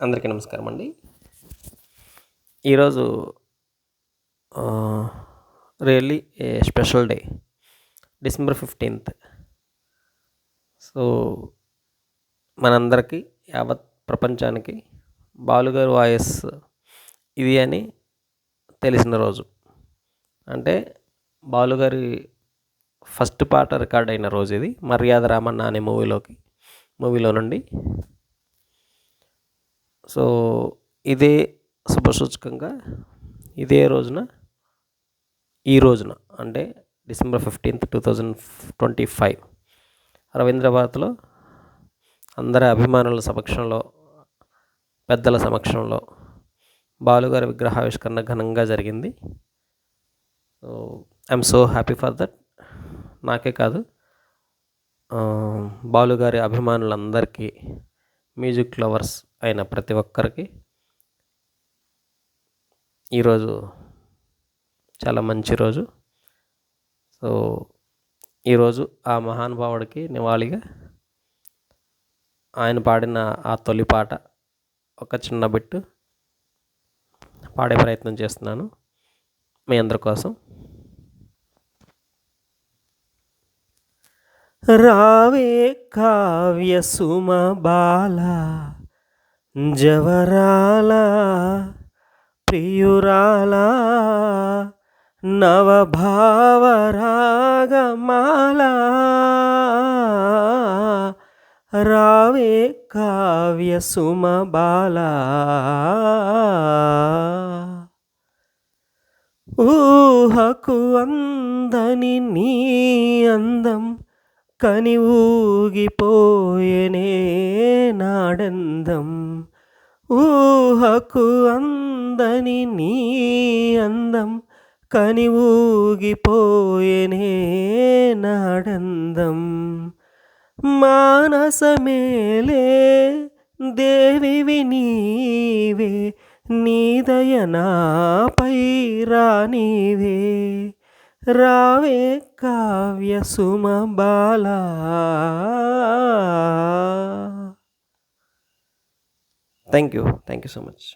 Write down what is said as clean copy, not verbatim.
అందరికీ నమస్కారం అండి. ఈరోజు really a special day. December 15th. So మనందరికీ యావత్ ప్రపంచానికి బాలుగారి వాయిస్ ఇది అని తెలిసిన రోజు. అంటే బాలుగారి ఫస్ట్ పాట రికార్డ్ అయిన రోజు ఇది. మర్యాద రామన్న అనే మూవీలో నుండి. సో ఇదే శుభసూచకంగా ఈ రోజున అంటే డిసెంబర్ 15th 2025 రవీంద్రభారతిలో అందరి అభిమానుల సమక్షంలో, పెద్దల సమక్షంలో బాలుగారి విగ్రహావిష్కరణ ఘనంగా జరిగింది. So I'm so happy for that. నాకే కాదు, బాలుగారి అభిమానులందరికీ, మ్యూజిక్ లవర్స్ అయిన ప్రతి ఒక్కరికి ఈరోజు చాలా మంచి రోజు. సో ఈరోజు ఆ మహానుభావుడికి నివాళిగా ఆయన పాడిన ఆ తొలి పాట ఒక చిన్న బిట్టు పాడే ప్రయత్నం చేస్తున్నాను మీ అందరి కోసం. రావే కావ్య సుమ బాల జవరాల ప్రియురాల నవభావరాగమాల రావే కావ్య సుమ బాల ఊహకు అందని నీ అందం కని ఊగిపోయేనే నాడందం. ఊహకు అందని నీ అందం కని ఊగిపోయేనే నాడందం. మానసమేలే దేవివి నీవే, నీదయ నాపై రానివే. రావే కావ్య సుమ బాల. Thank you so much.